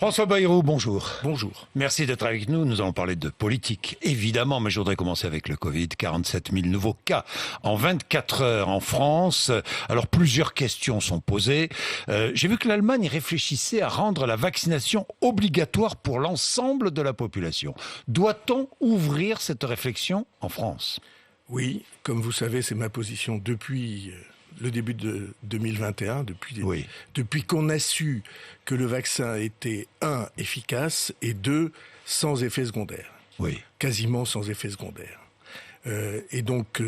François Bayrou, bonjour. Bonjour. Merci d'être avec nous. Nous allons parler de politique, évidemment, mais je voudrais commencer avec le Covid. 47 000 nouveaux cas en 24 heures en France. Alors, plusieurs questions sont posées. J'ai vu que l'Allemagne réfléchissait à rendre la vaccination obligatoire pour l'ensemble de la population. Doit-on ouvrir cette réflexion en France ? Oui, comme vous savez, c'est ma position depuis le début de 2021, depuis qu'on a su que le vaccin était, 1, efficace, et 2, sans effet secondaire. Oui. Quasiment sans effet secondaire. Et donc,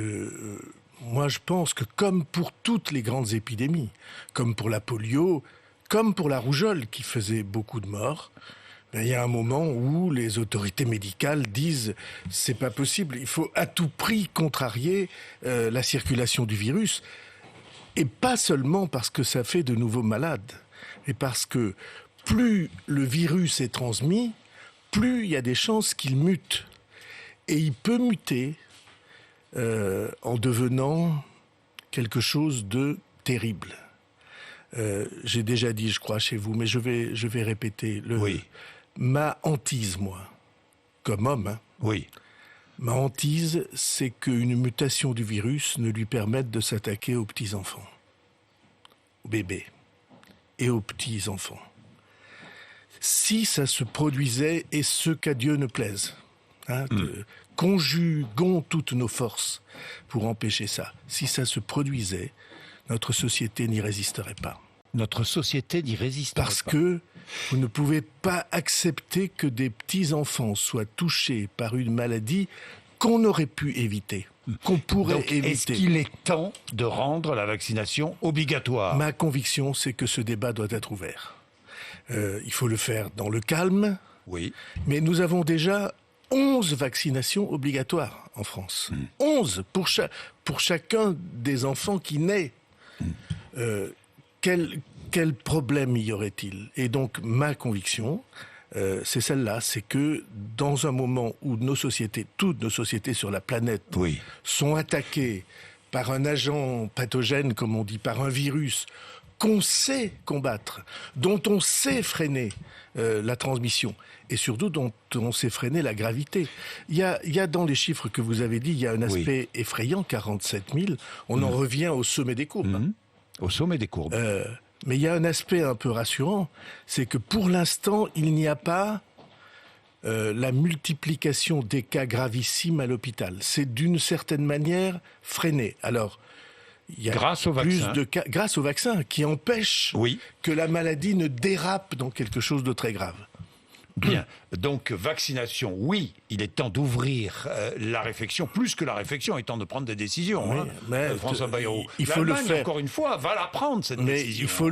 moi je pense que comme pour toutes les grandes épidémies, comme pour la polio, comme pour la rougeole qui faisait beaucoup de morts, il y a un moment où les autorités médicales disent c'est pas possible, il faut à tout prix contrarier la circulation du virus. Et pas seulement parce que ça fait de nouveaux malades, mais parce que plus le virus est transmis, plus il y a des chances qu'il mute. Et il peut muter en devenant quelque chose de terrible. J'ai déjà dit, je crois, chez vous, mais je vais répéter. Ma hantise, moi, comme homme, ma hantise, c'est qu'une mutation du virus ne lui permette de s'attaquer aux petits-enfants, aux bébés et aux petits-enfants. Si ça se produisait, et ce qu'à Dieu ne plaise, conjuguons toutes nos forces pour empêcher ça. Si ça se produisait, notre société n'y résisterait pas. Notre société n'y résisterait Parce pas. que vous ne pouvez pas accepter que des petits-enfants soient touchés par une maladie qu'on aurait pu éviter, qu'on pourrait éviter. Est-ce qu'il est temps de rendre la vaccination obligatoire ? Ma conviction, c'est que ce débat doit être ouvert. Il faut le faire dans le calme. Oui. Mais nous avons déjà 11 vaccinations obligatoires en France. 11 pour chacun des enfants qui naît. Quel problème y aurait-il ? Et donc, ma conviction, c'est celle-là, c'est que dans un moment où toutes nos sociétés sur la planète sont attaquées par un agent pathogène, comme on dit, par un virus qu'on sait combattre, dont on sait freiner la transmission, et surtout dont on sait freiner la gravité. Il y a dans les chiffres que vous avez dit, il y a un aspect effrayant, 47 000, on en revient au sommet des courbes. Au sommet des courbes. Mais il y a un aspect un peu rassurant, c'est que pour l'instant, il n'y a pas la multiplication des cas gravissimes à l'hôpital. C'est d'une certaine manière freiné. Alors, il y a grâce au plus vaccin. de cas, grâce au vaccin, qui empêche que la maladie ne dérape dans quelque chose de très grave. Bien, donc vaccination, oui, il est temps d'ouvrir la réflexion, plus que la réflexion, il est temps de prendre des décisions. Mais François Bayrou, il faut le faire. Encore une fois, va la prendre cette décision. Il faut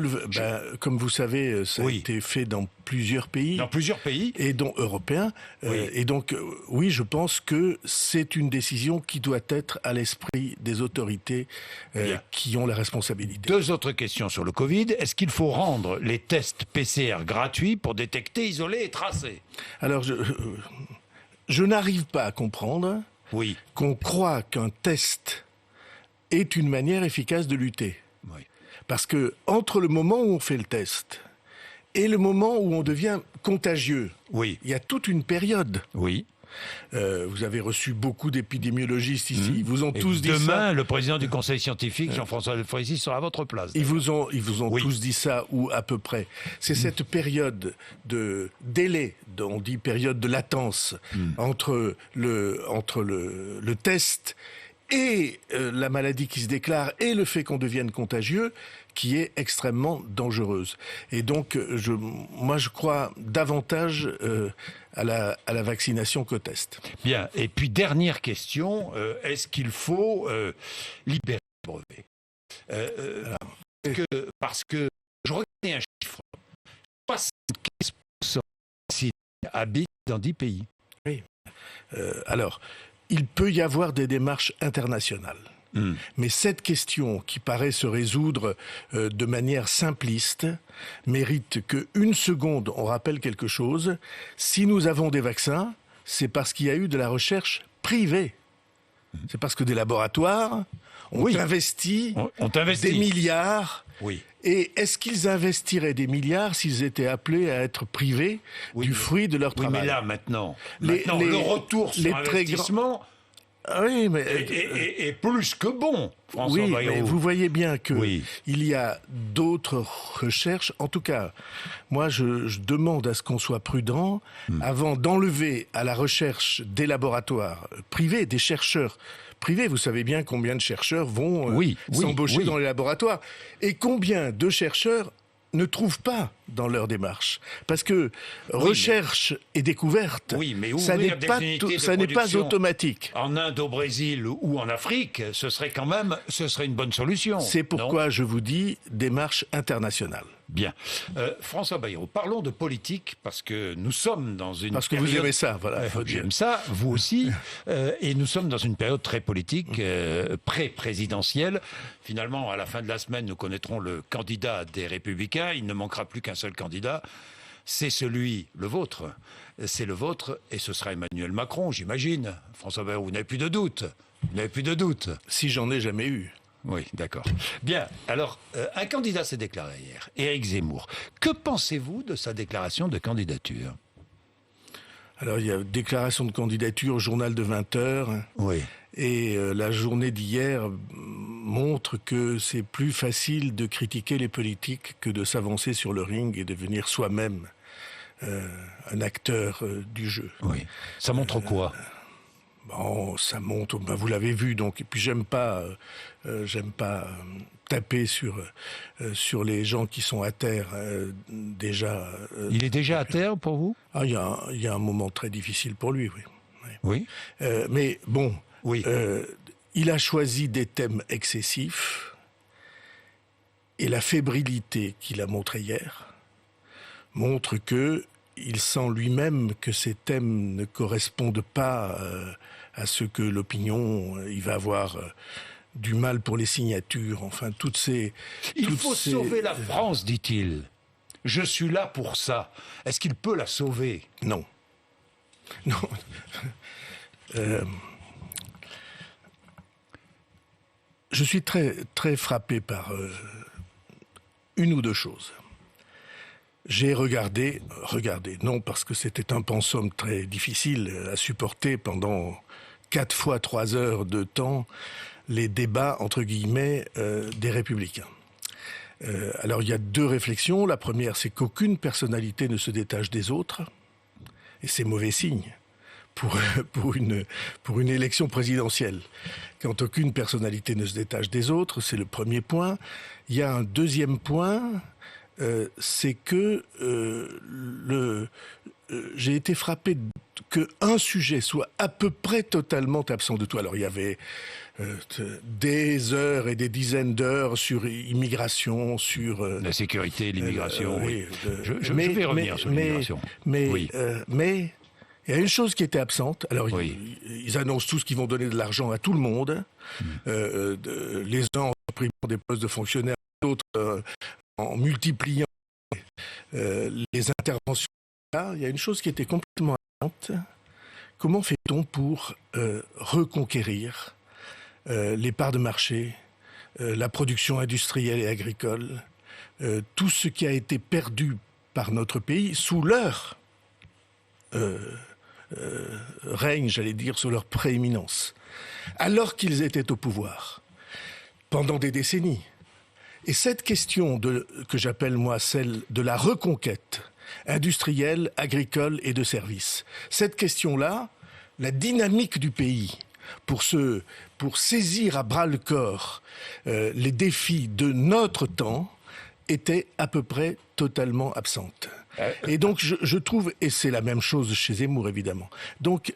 comme vous savez, ça a été fait dans plusieurs pays. Dans plusieurs pays. Et dont européens. Et donc, oui, je pense que c'est une décision qui doit être à l'esprit des autorités qui ont la responsabilité. 2 autres questions sur le Covid. Est-ce qu'il faut rendre les tests PCR gratuits pour détecter, isoler et tracer ? Alors, je n'arrive pas à comprendre qu'on croit qu'un test est une manière efficace de lutter. Parce que entre le moment où on fait le test et le moment où on devient contagieux, il y a toute une période. Vous avez reçu beaucoup d'épidémiologistes ici. Ils vous ont tous dit ça. Demain, le président du conseil scientifique, Jean-François Delfrécy, sera à votre place. Ils vous ont tous dit ça, ou à peu près. C'est cette période de délai, on dit période de latence, entre le test et la maladie qui se déclare et le fait qu'on devienne contagieux, qui est extrêmement dangereuse. Et donc, moi, je crois davantage à la vaccination qu'au test. Bien. Et puis, dernière question, est-ce qu'il faut libérer le brevet parce que je regardais un chiffre, 75% habitent dans 10 pays. Oui. Alors, il peut y avoir des démarches internationales. Mais cette question, qui paraît se résoudre de manière simpliste, mérite qu'une seconde, on rappelle quelque chose. Si nous avons des vaccins, c'est parce qu'il y a eu de la recherche privée. C'est parce que des laboratoires ont investi des milliards Et est-ce qu'ils investiraient des milliards s'ils étaient appelés à être privés du fruit de leur travail? Oui, mais là, maintenant le retour sur investissement est plus que bon, François Bayrou. Mais vous voyez bien que il y a d'autres recherches. En tout cas, moi, je demande à ce qu'on soit prudent avant d'enlever à la recherche des laboratoires privés, des chercheurs privés. Vous savez bien combien de chercheurs vont s'embaucher dans les laboratoires et combien de chercheurs ne trouvent pas dans leur démarche. Parce que recherche et découverte, ça n'est pas automatique. En Inde, au Brésil ou en Afrique, ce serait une bonne solution. C'est pourquoi je vous dis démarche internationale. Bien. François Bayrou, parlons de politique, parce que nous sommes dans une Parce que vous aimez ça, voilà. J'aime ça, vous aussi. Et nous sommes dans une période très politique, pré-présidentielle. Finalement, à la fin de la semaine, nous connaîtrons le candidat des Républicains. Il ne manquera plus qu'un seul candidat. C'est le vôtre. C'est le vôtre, et ce sera Emmanuel Macron, j'imagine. François Bayrou, vous n'avez plus de doute. Vous n'avez plus de doute. Si j'en ai jamais eu. Oui, d'accord. Bien, alors, un candidat s'est déclaré hier, Éric Zemmour. Que pensez-vous de sa déclaration de candidature? Alors, il y a déclaration de candidature, journal de 20 heures. Oui. Et la journée d'hier montre que c'est plus facile de critiquer les politiques que de s'avancer sur le ring et devenir soi-même un acteur du jeu. Oui. Ça montre quoi? Bon, ça montre, vous l'avez vu, donc. Et puis j'aime pas taper sur les gens qui sont à terre déjà. Il est déjà à terre pour vous? Ah, il y a un moment très difficile pour lui, oui. Oui. Mais bon, il a choisi des thèmes excessifs et la fébrilité qu'il a montrée hier montre que il sent lui-même que ces thèmes ne correspondent pas à ce que l'opinion, il va avoir du mal pour les signatures, enfin toutes ces... Il faut sauver la France, dit-il. Je suis là pour ça. Est-ce qu'il peut la sauver? Non. Non. Je suis très, très frappé par une ou deux choses. J'ai regardé, non parce que c'était un pensum très difficile à supporter pendant 4 fois 3 heures de temps, les débats, entre guillemets, des Républicains. Alors il y a 2 réflexions. La première, c'est qu'aucune personnalité ne se détache des autres, et c'est mauvais signe pour une élection présidentielle. Quand aucune personnalité ne se détache des autres, c'est le premier point. Il y a un deuxième point... c'est que j'ai été frappé qu'un sujet soit à peu près totalement absent de tout. Alors il y avait des heures et des dizaines d'heures sur immigration, sur... la sécurité et l'immigration, oui. Je vais revenir sur l'immigration. Mais il y a une chose qui était absente. Alors ils annoncent tous qu'ils vont donner de l'argent à tout le monde. Les uns en supprimant des postes de fonctionnaires, d'autres... en multipliant les interventions. Là, il y a une chose qui était complètement absente. Comment fait-on pour reconquérir les parts de marché, la production industrielle et agricole, tout ce qui a été perdu par notre pays sous leur règne, j'allais dire, sous leur prééminence, alors qu'ils étaient au pouvoir, pendant des décennies. Et cette question que j'appelle moi celle de la reconquête industrielle, agricole et de services, cette question-là, la dynamique du pays pour saisir à bras-le-corps les défis de notre temps était à peu près totalement absente. Et donc je trouve, et c'est la même chose chez Zemmour évidemment, donc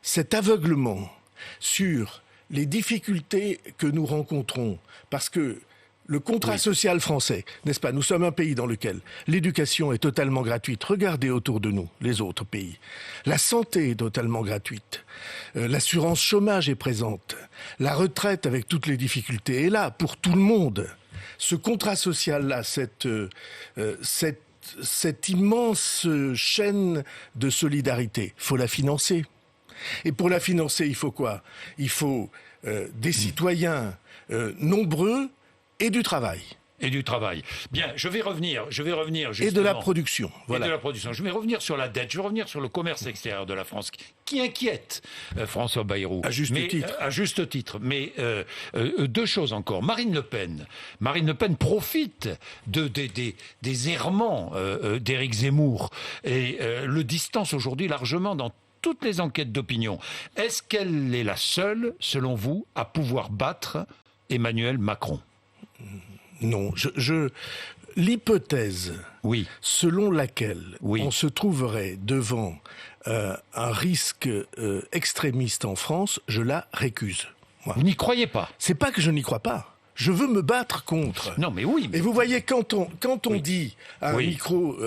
cet aveuglement sur les difficultés que nous rencontrons, parce que le contrat social français, n'est-ce pas? Nous sommes un pays dans lequel l'éducation est totalement gratuite. Regardez autour de nous, les autres pays. La santé est totalement gratuite. L'assurance chômage est présente. La retraite, avec toutes les difficultés, est là pour tout le monde. Ce contrat social-là, cette immense chaîne de solidarité, faut la financer. Et pour la financer, il faut quoi? Il faut des citoyens nombreux et du travail. Et du travail. Bien, je vais revenir justement. Et de la production. Voilà. Et de la production. Je vais revenir sur la dette, je vais revenir sur le commerce extérieur de la France, qui inquiète François Bayrou. À juste titre. À juste titre. Mais deux choses encore. Marine Le Pen profite des errements d'Éric Zemmour et le distance aujourd'hui largement dans toutes les enquêtes d'opinion. Est-ce qu'elle est la seule, selon vous, à pouvoir battre Emmanuel Macron ? Non, l'hypothèse selon laquelle on se trouverait devant un risque extrémiste en France, je la récuse. Moi. Vous n'y croyez pas ? C'est pas que je n'y crois pas. Je veux me battre contre. Non, mais oui. Mais... Et vous voyez, quand on dit à un micro,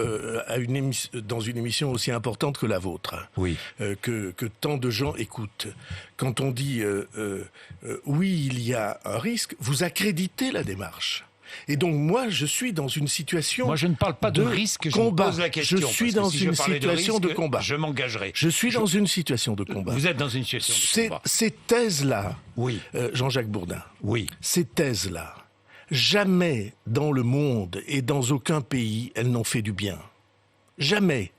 dans une émission aussi importante que la vôtre, que tant de gens écoutent, quand on dit oui, il y a un risque, vous accréditez la démarche. Et donc moi, je suis dans une situation. Moi, je ne parle pas de risque. Je me pose la question. Je suis dans une situation de combat. Je m'engagerai. Je suis dans une situation de combat. Vous êtes dans une situation de combat. Ces thèses-là, Jean-Jacques Bourdin. Ces thèses-là, jamais dans le monde et dans aucun pays, elles n'ont fait du bien. Jamais.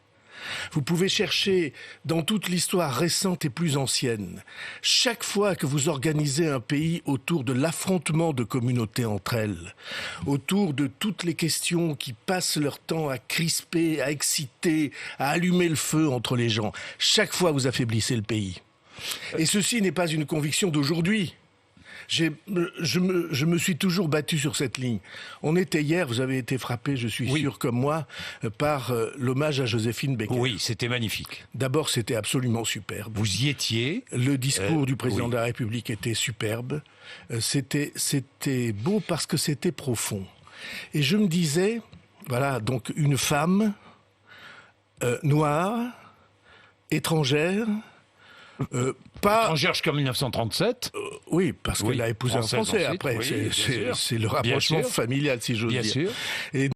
Vous pouvez chercher dans toute l'histoire récente et plus ancienne. Chaque fois que vous organisez un pays autour de l'affrontement de communautés entre elles, autour de toutes les questions qui passent leur temps à crisper, à exciter, à allumer le feu entre les gens, chaque fois vous affaiblissez le pays. Et ceci n'est pas une conviction d'aujourd'hui. Je me suis toujours battu sur cette ligne. On était hier, vous avez été frappé, je suis sûr, comme moi, par l'hommage à Joséphine Baker. Oui, c'était magnifique. D'abord, c'était absolument superbe. Vous y étiez. Le discours du président de la République était superbe. C'était beau parce que c'était profond. Et je me disais, voilà, donc une femme noire, étrangère, étrangère jusqu'en 1937. Oui, parce qu'elle a épousé un Français. Après, c'est le rapprochement familial, si j'ose dire. Sûr. Et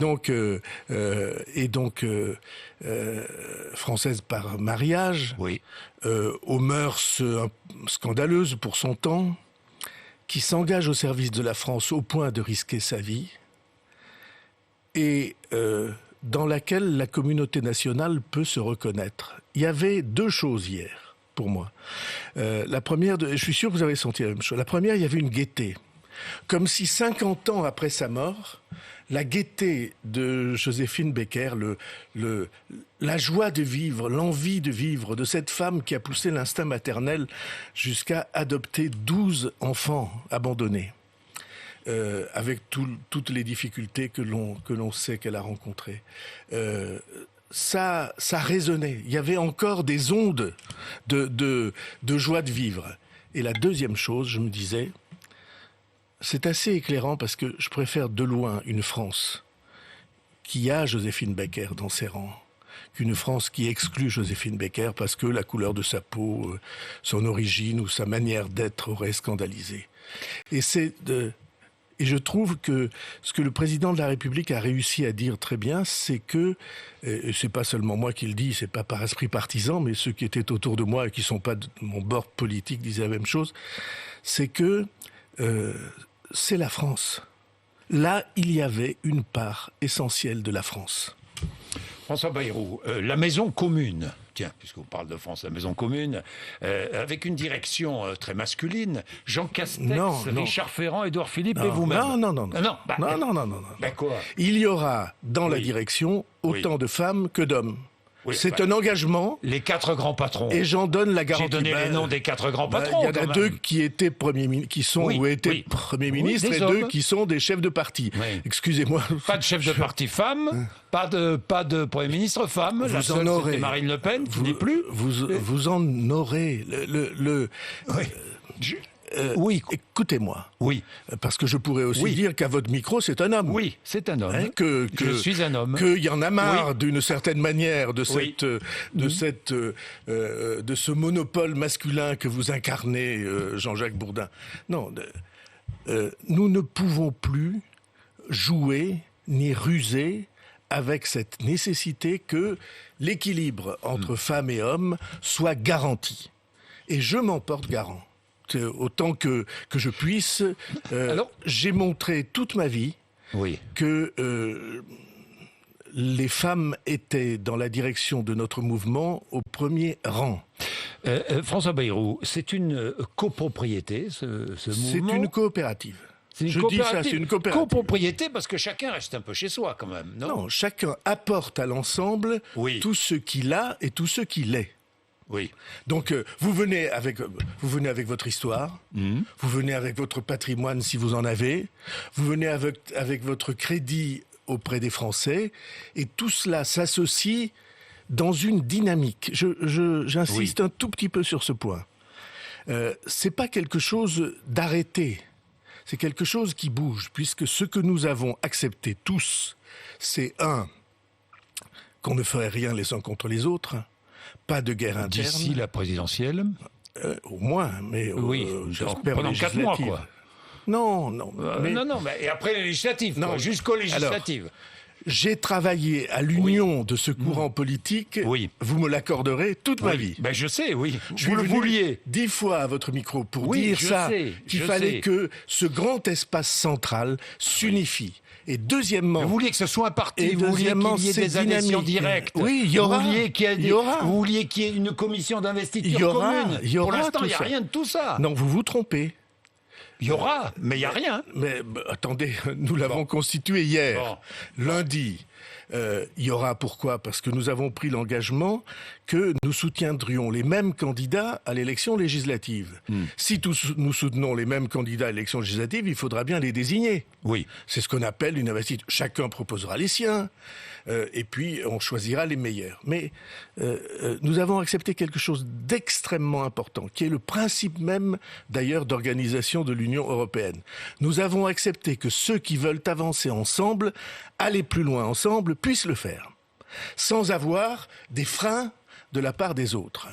donc, française par mariage, aux mœurs scandaleuses pour son temps, qui s'engage au service de la France au point de risquer sa vie, et dans laquelle la communauté nationale peut se reconnaître. Il y avait deux choses hier. Pour moi. La première, je suis sûr que vous avez senti la même chose. La première, il y avait une gaieté. Comme si 50 ans après sa mort, la gaieté de Joséphine Baker, la joie de vivre, l'envie de vivre de cette femme qui a poussé l'instinct maternel jusqu'à adopter 12 enfants abandonnés, avec toutes les difficultés que l'on sait qu'elle a rencontrées. Ça résonnait. Il y avait encore des ondes de joie de vivre. Et la deuxième chose, je me disais, c'est assez éclairant parce que je préfère de loin une France qui a Joséphine Baker dans ses rangs qu'une France qui exclut Joséphine Baker parce que la couleur de sa peau, son origine ou sa manière d'être aurait scandalisé. Et je trouve que ce que le président de la République a réussi à dire très bien, c'est que, et c'est pas seulement moi qui le dis, c'est pas par esprit partisan, mais ceux qui étaient autour de moi et qui sont pas de mon bord politique disaient la même chose, c'est que c'est la France. Là, il y avait une part essentielle de la France. François Bayrou, la maison commune. Tiens, puisqu'on parle de France, la maison commune, avec une direction très masculine, Jean Castex, Richard Ferrand, Édouard Philippe et vous-même. Non. Quoi ? Il y aura dans la direction autant de femmes que d'hommes. C'est un engagement. Les 4 grands patrons. Et j'en donne la garantie. J'ai donné les noms des 4 grands patrons. Il y en a 2 qui étaient premiers ministres et 2 qui sont des chefs de parti. Excusez-moi. Pas de chef de parti femme, pas de Premier ministre femme. La seule, c'était Marine Le Pen, qui n'est plus. Vous en aurez. Oui, écoutez-moi. Oui. Parce que je pourrais aussi dire qu'à votre micro, c'est un homme. Oui, c'est un homme. Je suis un homme. Qu'il y en a marre, d'une certaine manière, de ce monopole masculin que vous incarnez, Jean-Jacques Bourdin. Non, nous ne pouvons plus jouer ni ruser avec cette nécessité que l'équilibre entre femmes et hommes soit garanti. Et je m'en porte garant. autant que je puisse. J'ai montré toute ma vie que les femmes étaient dans la direction de notre mouvement au premier rang. François Bayrou, c'est une copropriété, ce mouvement? C'est une coopérative. C'est une copropriété parce que chacun reste un peu chez soi quand même, non? Non, chacun apporte à l'ensemble tout ce qu'il a et tout ce qu'il est. Oui. Donc vous venez avec votre histoire, vous venez avec votre patrimoine si vous en avez, vous venez avec votre crédit auprès des Français, et tout cela s'associe dans une dynamique. J'insiste un tout petit peu sur ce point. C'est pas quelque chose d'arrêté, c'est quelque chose qui bouge, puisque ce que nous avons accepté tous, c'est qu'on ne ferait rien les uns contre les autres, pas de guerre interne. D'ici la présidentielle au moins, mais j'espère pendant 4 mois, quoi. Non, mais et après les législatives, jusqu'aux législatives. Alors, j'ai travaillé à l'union de ce courant politique, vous me l'accorderez, toute ma vie. Ben je sais, Vous le vouliez 10 fois à votre micro pour dire qu'il fallait que ce grand espace central s'unifie. Et deuxièmement... Vous vouliez que ce soit un parti, vous vouliez qu'il y ait des adhésions directes. Oui, il y aura. Vous vouliez qu'il y ait une commission d'investiture commune. Pour l'instant, il n'y a rien de tout ça. Non, vous vous trompez. Il y aura, mais il n'y a rien. Mais attendez, nous l'avons constitué hier, lundi. Il y aura pourquoi? Parce que nous avons pris l'engagement que nous soutiendrions les mêmes candidats à l'élection législative. Si nous soutenons les mêmes candidats à l'élection législative, il faudra bien les désigner. Oui. C'est ce qu'on appelle une investiture. Chacun proposera les siens, et puis on choisira les meilleurs. Mais nous avons accepté quelque chose d'extrêmement important, qui est le principe même, d'ailleurs, d'organisation de l'Union européenne. Nous avons accepté que ceux qui veulent avancer ensemble, aller plus loin ensemble, puissent le faire, sans avoir des freins de la part des autres.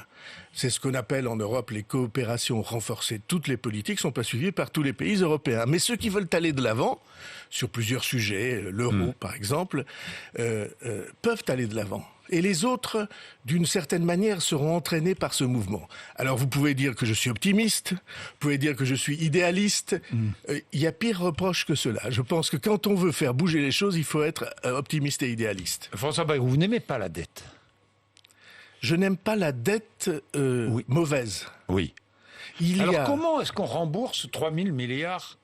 C'est ce qu'on appelle en Europe les coopérations renforcées. Toutes les politiques ne sont pas suivies par tous les pays européens. Mais ceux qui veulent aller de l'avant, sur plusieurs sujets, l'euro par exemple, peuvent aller de l'avant. Et les autres, d'une certaine manière, seront entraînés par ce mouvement. Alors vous pouvez dire que je suis optimiste, vous pouvez dire que je suis idéaliste. Il y a pire reproche que cela. Je pense que quand on veut faire bouger les choses, il faut être optimiste et idéaliste. François Bayrou, vous n'aimez pas la dette? Je n'aime pas la dette mauvaise. Oui. Comment est-ce qu'on rembourse 3 000 milliards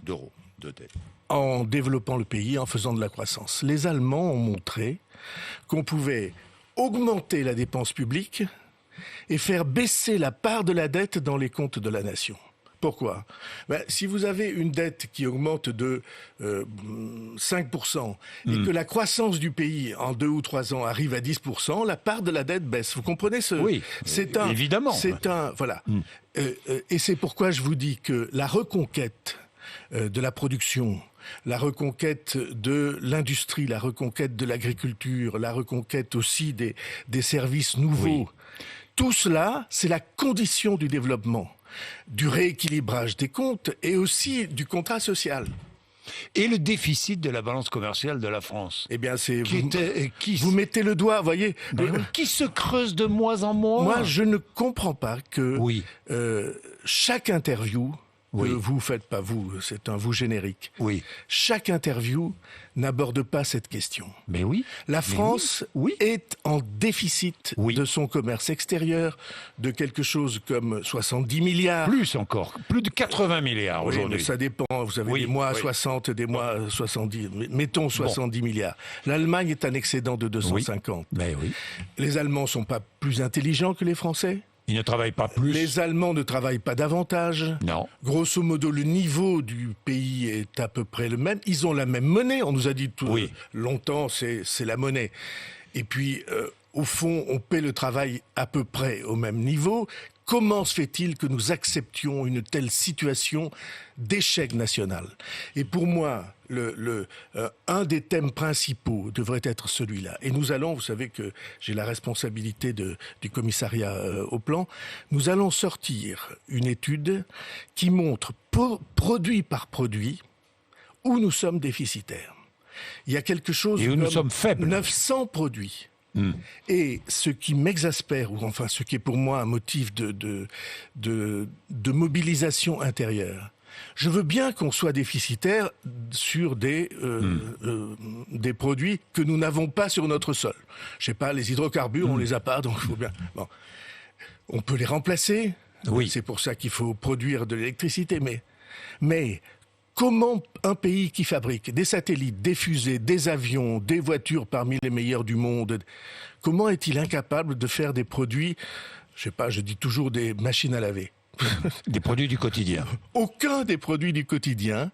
d'euros de dette? En développant le pays, en faisant de la croissance. Les Allemands ont montré qu'on pouvait augmenter la dépense publique et faire baisser la part de la dette dans les comptes de la nation. Pourquoi? Si vous avez une dette qui augmente de 5% et que la croissance du pays en 2 ou 3 ans arrive à 10%, la part de la dette baisse. Vous comprenez évidemment. Voilà. Et c'est pourquoi je vous dis que la reconquête de la production, la reconquête de l'industrie, la reconquête de l'agriculture, la reconquête aussi des services nouveaux, tout cela, c'est la condition du développement, du rééquilibrage des comptes et aussi du contrat social. Et le déficit de la balance commerciale de la France. Eh bien, vous mettez le doigt, voyez. Qui se creuse de mois en mois. Moi, je ne comprends pas que chaque interview que vous faites, pas vous, c'est un vous générique. Chaque interview n'aborde pas cette question. Mais oui. La France est en déficit de son commerce extérieur de quelque chose comme 70 milliards. Plus encore, plus de 80 milliards aujourd'hui. Ça dépend, vous avez des mois à 60, des mois à 70, mettons 70 milliards. L'Allemagne est un excédent de 250. Les Allemands ne sont pas plus intelligents que les Français. Ils ne travaillent pas plus. Les Allemands ne travaillent pas davantage. Non. Grosso modo, le niveau du pays est à peu près le même. Ils ont la même monnaie. On nous a dit longtemps, c'est la monnaie. Et puis, au fond, on paie le travail à peu près au même niveau. Comment se fait-il que nous acceptions une telle situation d'échec national? Et pour moi, un des thèmes principaux devrait être celui-là. Et nous allons, vous savez que j'ai la responsabilité du commissariat au plan, nous allons sortir une étude qui montre produit par produit où nous sommes déficitaires. Il y a quelque chose et où comme nous sommes faibles. 900 produits Et ce qui m'exaspère, ou enfin ce qui est pour moi un motif de mobilisation intérieure, je veux bien qu'on soit déficitaire sur des produits que nous n'avons pas sur notre sol. Je sais pas, les hydrocarbures, on les a pas, donc il faut bien. Bon. On peut les remplacer. Oui. C'est pour ça qu'il faut produire de l'électricité. Mais comment un pays qui fabrique des satellites, des fusées, des avions, des voitures parmi les meilleures du monde, comment est-il incapable de faire des produits, je sais pas, je dis toujours des machines à laver? Des produits du quotidien. Aucun des produits du quotidien.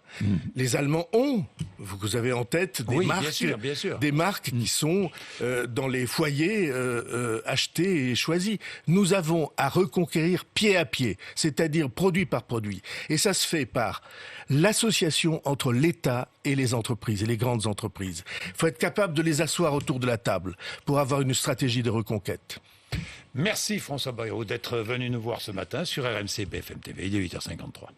Les Allemands ont, vous avez en tête des marques, bien sûr. des marques qui sont dans les foyers achetées et choisies. Nous avons à reconquérir pied à pied, c'est-à-dire produit par produit. Et ça se fait par l'association entre l'État et les entreprises, et les grandes entreprises. Il faut être capable de les asseoir autour de la table pour avoir une stratégie de reconquête. Merci François Bayrou d'être venu nous voir ce matin sur RMC BFM TV. Il est 8h53.